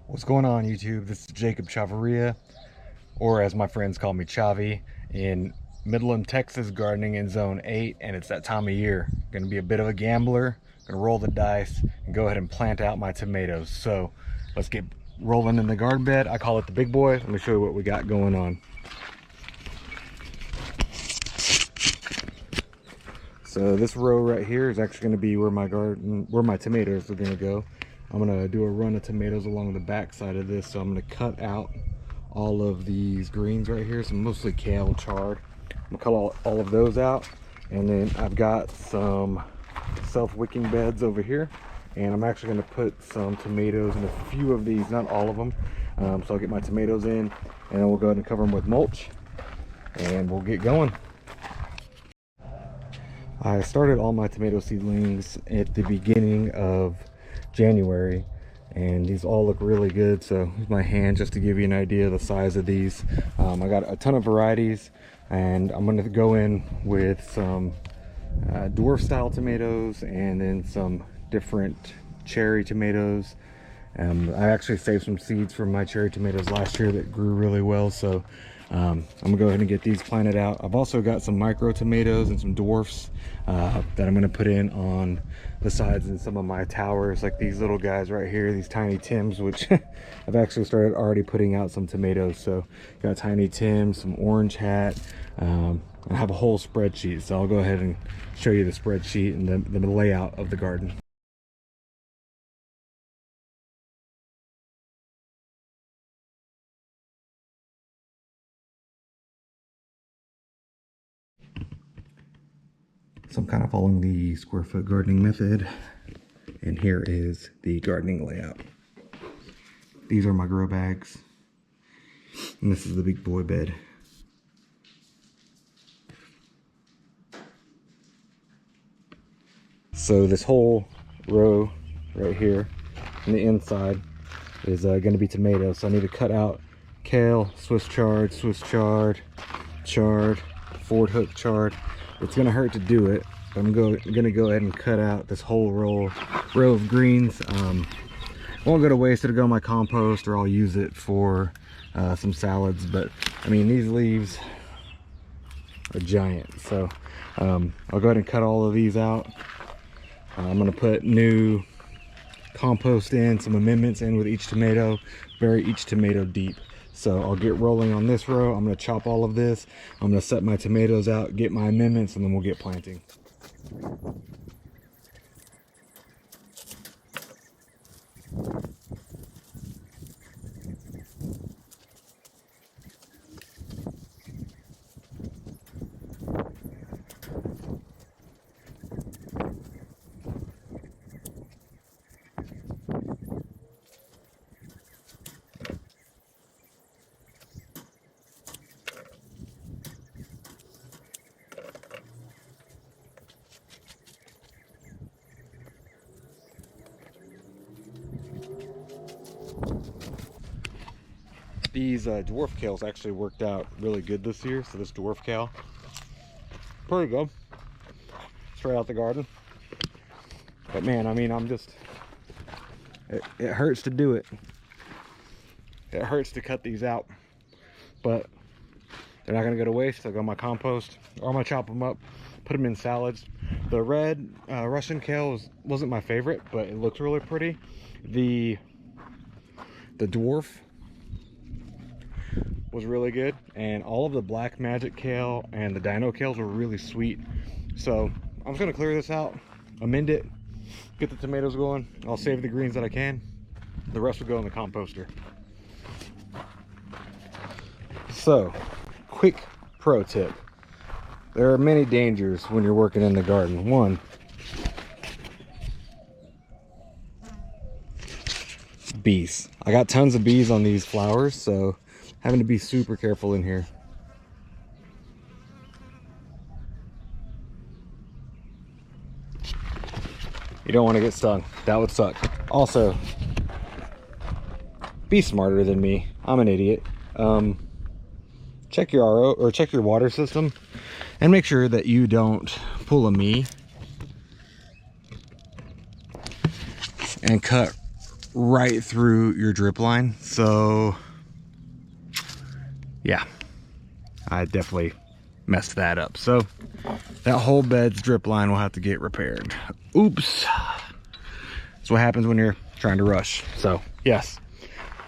What's going on, YouTube? This is Jacob Chavarria, or as my friends call me, Chavi, in Midland, Texas, gardening in Zone 8, and it's that time of year. Gonna be a bit of a gambler, gonna roll the dice, and go ahead and plant out my tomatoes. So, let's get rolling in the garden bed. I call it the big boy. Let me show you what we got going on. So this row right here is actually gonna be where my tomatoes are gonna go. I'm gonna do a run of tomatoes along the back side of this, so I'm gonna cut out all of these greens right here, some mostly kale, chard. I'm gonna cut all of those out, and then I've got some self-wicking beds over here, and I'm actually gonna put some tomatoes in a few of these, not all of them. So I'll get my tomatoes in, and then we'll go ahead and cover them with mulch, and we'll get going. I started all my tomato seedlings at the beginning of January, and these all look really good. So here's my hand just to give you an idea of the size of these. I got a ton of varieties, and I'm going to go in with some dwarf style tomatoes and then some different cherry tomatoes. I actually saved some seeds from my cherry tomatoes last year that grew really well, so I'm gonna go ahead and get these planted out. I've also got some micro tomatoes and some dwarfs that I'm gonna put in on the sides in some of my towers, like these little guys right here, these Tiny Tims, which I've actually started already putting out some tomatoes. So got Tiny Tims, some Orange Hat. I have a whole spreadsheet, so I'll go ahead and show you the spreadsheet and the layout of the garden. So I'm kind of following the square foot gardening method, and here is the gardening layout. These are my grow bags, and this is the big boy bed. So this whole row right here on the inside is going to be tomatoes. So I need to cut out kale, Swiss chard, chard, Ford Hook chard. It's gonna hurt to do it, but I'm gonna go ahead and cut out this whole row of greens. Won't go to waste. It'll go in my compost, or I'll use it for some salads. But I mean, these leaves are giant, so I'll go ahead and cut all of these out. I'm gonna put new compost in, some amendments in with each tomato, bury each tomato deep. So I'll get rolling on this row. I'm going to chop all of this. I'm going to set my tomatoes out, get my amendments, and then we'll get planting. These dwarf kales actually worked out really good this year. So this dwarf kale, pretty good, straight out the garden. But man, I mean, it hurts to do it. It hurts to cut these out, but they're not gonna go to waste. They'll go in my compost, or I'm gonna chop them up, put them in salads. The red Russian kale wasn't my favorite, but it looked really pretty. The dwarf was really good, and all of the black magic kale and the dino kales were really sweet. So I'm just gonna clear this out, amend it, get the tomatoes going. I'll save the greens that I can. The rest will go in the composter. So, quick pro tip: there are many dangers when you're working in the garden. One, bees. I got tons of bees on these flowers, so having to be super careful in here. You don't want to get stung. That would suck. Also, be smarter than me. I'm an idiot. Check your RO, or check your water system, and make sure that you don't pull a and cut right through your drip line. So yeah, I definitely messed that up. So that whole bed's drip line will have to get repaired. Oops. That's what happens when you're trying to rush. So yes,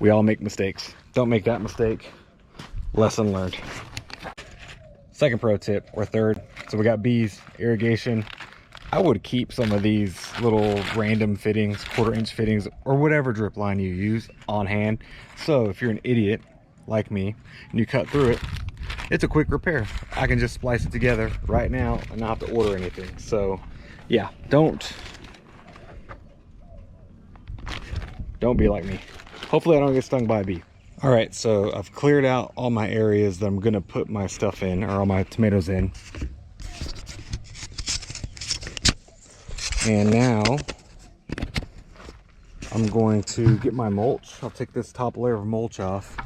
we all make mistakes. Don't make that mistake. Lesson learned. Second pro tip, or third. So we got bees, irrigation. I would keep some of these little random fittings, 1/4 inch fittings, or whatever drip line you use on hand. So if you're an idiot like me and you cut through it, it's a quick repair. I can just splice it together right now and not have to order anything. So yeah, don't be like me. Hopefully I don't get stung by a bee. All right, so I've cleared out all my areas that I'm gonna put my stuff in, or all my tomatoes in. And now I'm going to get my mulch. I'll take this top layer of mulch off.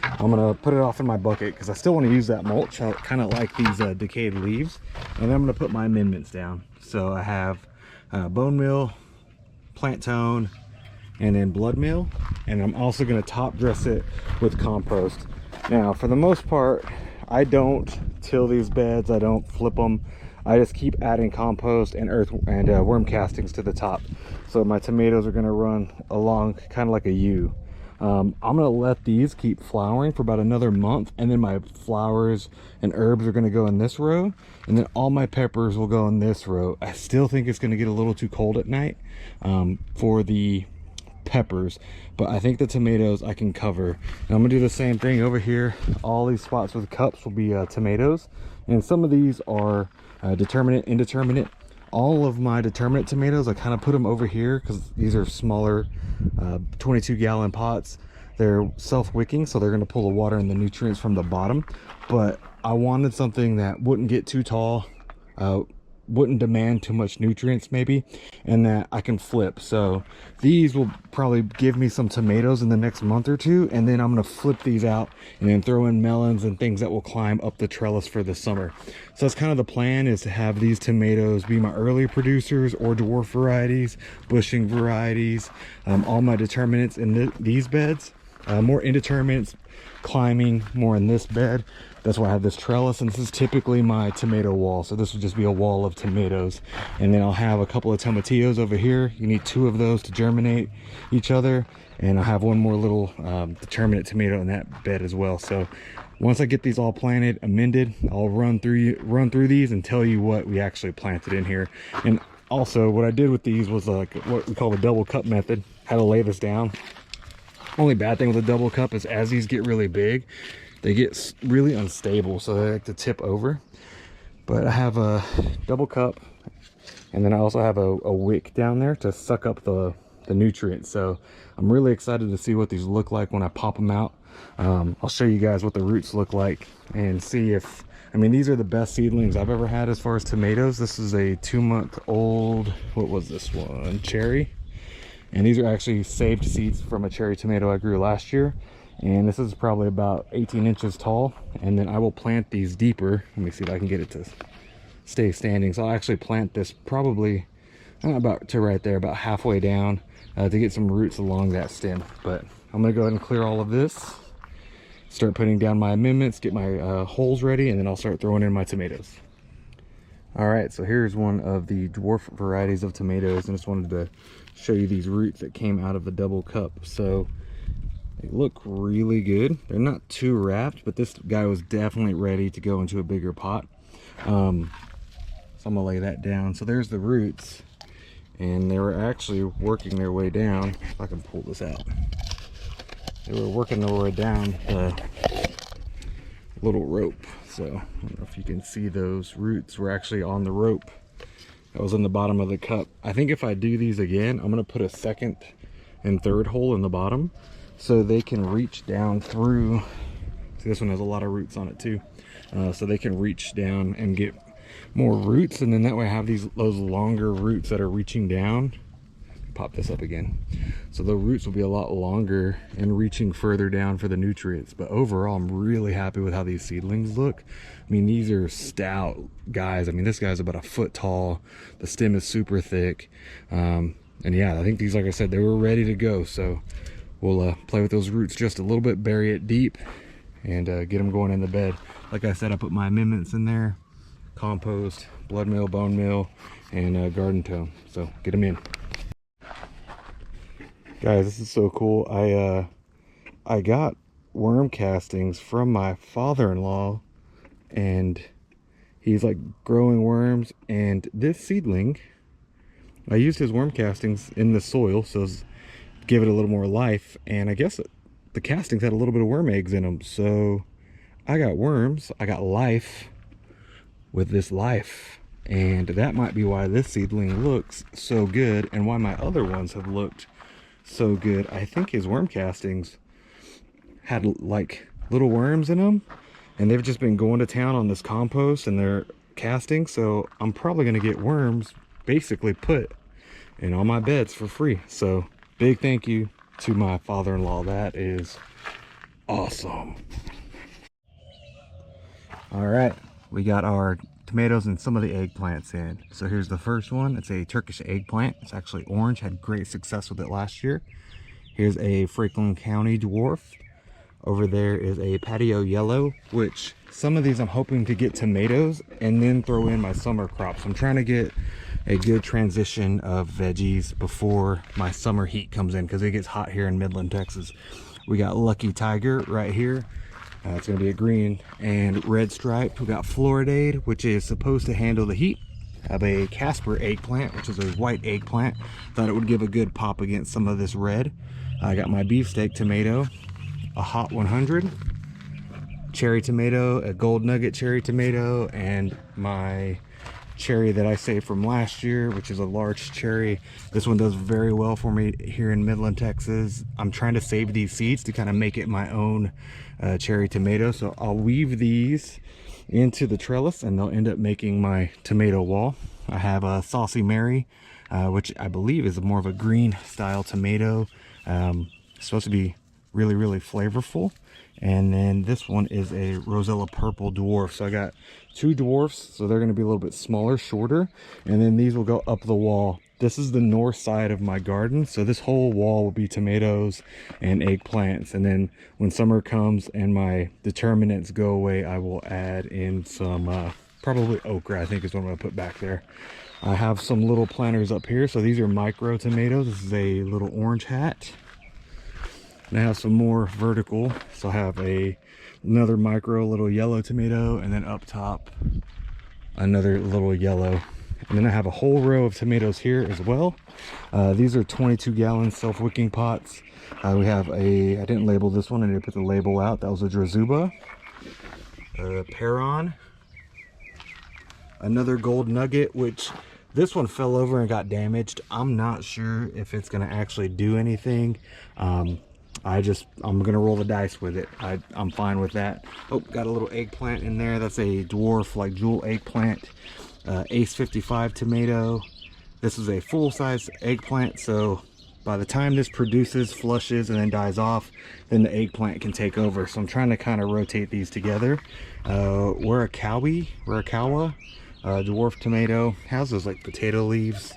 I'm gonna put it off in my bucket because I still want to use that mulch. I kind of like these decayed leaves. And then I'm gonna put my amendments down. So I have bone meal, plant tone, and then blood meal. And I'm also gonna top dress it with compost. Now, for the most part, I don't till these beds. I don't flip them. I just keep adding compost and earth and worm castings to the top. So my tomatoes are gonna run along kind of like a U. I'm gonna let these keep flowering for about another month, and then my flowers and herbs are gonna go in this row, and then all my peppers will go in this row. I still think it's gonna get a little too cold at night for the peppers, but I think the tomatoes I can cover. And I'm gonna do the same thing over here. All these spots with cups will be tomatoes, and some of these are determinate, indeterminate. All of my determinate tomatoes, I kind of put them over here because these are smaller 22-gallon pots. They're self-wicking, so they're going to pull the water and the nutrients from the bottom. But I wanted something that wouldn't get too tall, wouldn't demand too much nutrients maybe, and that I can flip. So these will probably give me some tomatoes in the next month or two, and then I'm going to flip these out and then throw in melons and things that will climb up the trellis for the summer. So that's kind of the plan, is to have these tomatoes be my early producers or dwarf varieties, bushing varieties, all my determinants in these beds, more indeterminates climbing more in this bed. That's why I have this trellis, and this is typically my tomato wall. So this would just be a wall of tomatoes, and then I'll have a couple of tomatillos over here. You need 2 of those to germinate each other, and I'll have one more little determinate tomato in that bed as well. So once I get these all planted, amended, I'll run through these and tell you what we actually planted in here. And also what I did with these was like what we call the double cup method, how to lay this down. Only bad thing with a double cup is as these get really big, they get really unstable, so they like to tip over. But I have a double cup, and then I also have a wick down there to suck up the nutrients. So I'm really excited to see what these look like when I pop them out. I'll show you guys what the roots look like and see if, I mean, these are the best seedlings I've ever had as far as tomatoes. This is a 2-month-old, what was this one? Cherry. And these are actually saved seeds from a cherry tomato I grew last year. And this is probably about 18 inches tall. And then I will plant these deeper. Let me see if I can get it to stay standing. So I'll actually plant this probably about to right there, about halfway down, to get some roots along that stem. But I'm gonna go ahead and clear all of this, start putting down my amendments, get my holes ready, and then I'll start throwing in my tomatoes. All right, so here's one of the dwarf varieties of tomatoes, and just wanted to show you these roots that came out of the double cup. So they look really good. They're not too wrapped, but this guy was definitely ready to go into a bigger pot. So I'm gonna lay that down. So there's the roots, and they were actually working their way down. If I can pull this out, they were working their way down the little rope. So I don't know if you can see, those roots were actually on the rope that was in the bottom of the cup. I think if I do these again, I'm gonna put a 2nd and 3rd hole in the bottom so they can reach down through. See, this one has a lot of roots on it too, so they can reach down and get more roots, and then that way I have those longer roots that are reaching down. Pop this up again, so the roots will be a lot longer and reaching further down for the nutrients. But overall, I'm really happy with how these seedlings look. I mean, these are stout guys. I mean, this guy's about 1 foot tall. The stem is super thick. And yeah, I think these, like I said, they were ready to go. So we'll play with those roots just a little bit, bury it deep, and get them going in the bed. Like I said, I put my amendments in there: compost, blood meal, bone meal, and garden tone. So get them in. Guys, this is so cool. I got worm castings from my father-in-law, and he's like growing worms. And this seedling, I used his worm castings in the soil, so give it a little more life. And I guess the castings had a little bit of worm eggs in them, so I got worms, I got life with this life. And that might be why this seedling looks so good, and why my other ones have looked so good. I think his worm castings had like little worms in them, and they've just been going to town on this compost and their casting. So I'm probably going to get worms basically put in all my beds for free. So big thank you to my father-in-law. That is awesome. All right, we got our tomatoes and some of the eggplants in. So here's the first one. It's a Turkish eggplant. It's actually orange, had great success with it last year. Here's a Franklin County dwarf. Over there is a patio yellow, which some of these I'm hoping to get tomatoes and then throw in my summer crops. I'm trying to get a good transition of veggies before my summer heat comes in, because it gets hot here in Midland, Texas. We got Lucky Tiger right here. It's going to be a green and red stripe. We got Floridade, which is supposed to handle the heat. Have a Casper eggplant, which is a white eggplant. Thought it would give a good pop against some of this red. I got my beefsteak tomato, a Hot 100, cherry tomato, a gold nugget cherry tomato, and my cherry that I saved from last year, which is a large cherry. This one does very well for me here in Midland, Texas. I'm trying to save these seeds to kind of make it my own cherry tomato. So I'll weave these into the trellis and they'll end up making my tomato wall. I have a Saucy Mary, which I believe is more of a green style tomato. It's supposed to be really, really flavorful. And then this one is a Rosella Purple dwarf. So I got two dwarfs, so they're going to be a little bit smaller, shorter, and then these will go up the wall. This is the north side of my garden, so this whole wall will be tomatoes and eggplants. And then when summer comes and my determinants go away, I will add in some probably okra, I think is what I'm going to put back there. I have some little planters up here. So these are micro tomatoes. This is a little orange hat. And I have some more vertical. So I have another micro little yellow tomato, and then up top another little yellow. And then I have a whole row of tomatoes here as well. These are 22-gallon self-wicking pots. We have a, I didn't label this one, I need to put the label out. That was a Drazuba, Peron, another gold nugget, which this one fell over and got damaged. I'm not sure if it's going to actually do anything. I'm gonna roll the dice with it. I'm fine with that. Oh, got a little eggplant in there. That's a dwarf, like jewel eggplant. Ace 55 tomato. This is a full-size eggplant, so by the time this produces, flushes, and then dies off, then the eggplant can take over. So I'm trying to kind of rotate these together. Warakawa dwarf tomato. Has those like potato leaves.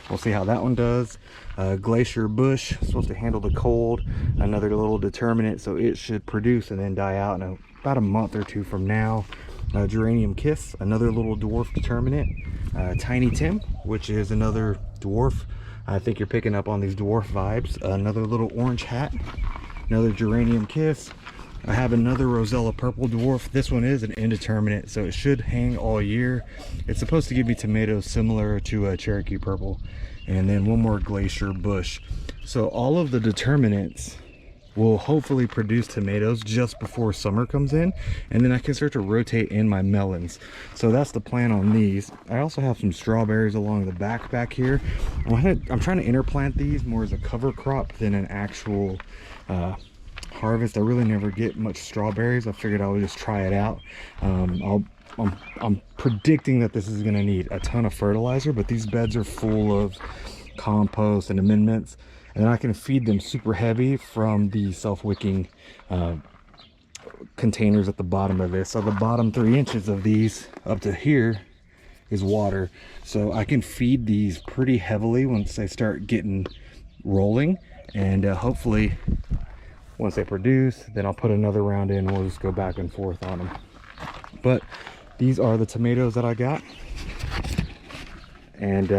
We'll see how that one does. Glacier bush, supposed to handle the cold. Another little determinant, so it should produce and then die out in about a month or two from now. Geranium kiss, another little dwarf determinant. Tiny Tim, which is another dwarf. I think you're picking up on these dwarf vibes. Another little orange hat. Another geranium kiss. I have another Rosella Purple dwarf. This one is an indeterminate, so it should hang all year. It's supposed to give me tomatoes similar to a Cherokee Purple. And then one more Glacier bush. So all of the determinants will hopefully produce tomatoes just before summer comes in, and then I can start to rotate in my melons. So that's the plan on these. I also have some strawberries along the back here. I'm trying to interplant these more as a cover crop than an actual harvest. I really never get much strawberries. I figured I would just try it out. I'm predicting that this is going to need a ton of fertilizer, but these beds are full of compost and amendments, and I can feed them super heavy from the self-wicking containers at the bottom of this. So the bottom 3 inches of these up to here is water. So I can feed these pretty heavily once they start getting rolling, and hopefully once they produce, then I'll put another round in and we'll just go back and forth on them. But these are the tomatoes that I got. And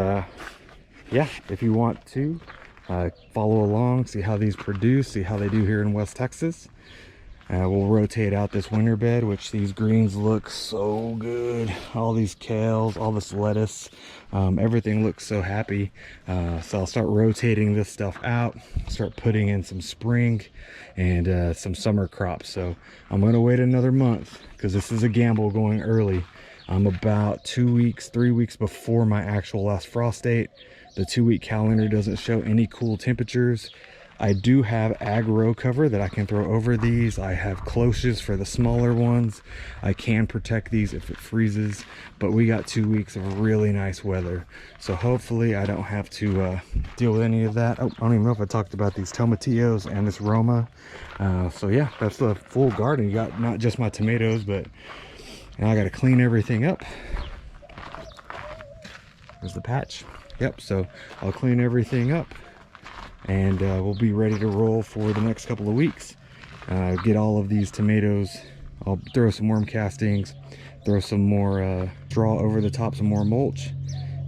yeah, if you want to follow along, see how these produce, see how they do here in West Texas. We'll rotate out this winter bed, which these greens look so good. All these kales, all this lettuce, everything looks so happy. So I'll start rotating this stuff out, start putting in some spring and some summer crops. So I'm gonna wait another month because this is a gamble going early. I'm about 2 weeks, 3 weeks before my actual last frost date. The 2-week calendar doesn't show any cool temperatures. I do have ag row cover that I can throw over these. I have cloches for the smaller ones. I can protect these if it freezes, but we got 2 weeks of really nice weather. So hopefully I don't have to deal with any of that. Oh, I don't even know if I talked about these tomatillos and this Roma. So yeah, that's the full garden. You got not just my tomatoes, but now I got to clean everything up. There's the patch. Yep, so I'll clean everything up and we'll be ready to roll for the next couple of weeks. Get all of these tomatoes. I'll throw some worm castings, throw some more straw over the top, some more mulch,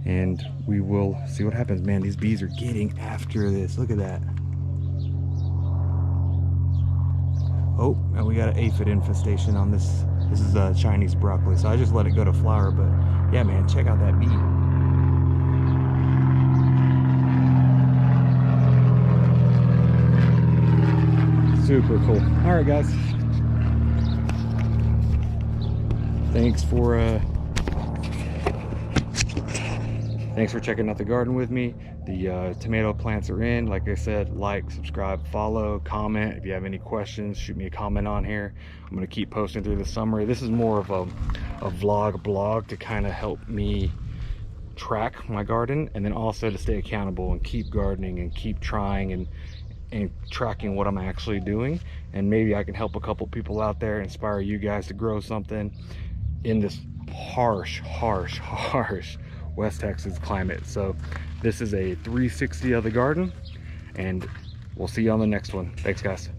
and we will see what happens. Man, these bees are getting after this. Look at that. Oh, and we got an aphid infestation on this. This is Chinese broccoli, so I just let it go to flower. But yeah, man, check out that bee. Super cool. All right, guys. Thanks for checking out the garden with me. The tomato plants are in. Like I said, like, subscribe, follow, comment. If you have any questions, shoot me a comment on here. I'm going to keep posting through the summer. This is more of a blog to kind of help me track my garden, and then also to stay accountable and keep gardening and keep trying and tracking what I'm actually doing. And maybe I can help a couple people out there, inspire you guys to grow something in this harsh West Texas climate. So this is a 360 of the garden, and we'll see you on the next one. Thanks, guys.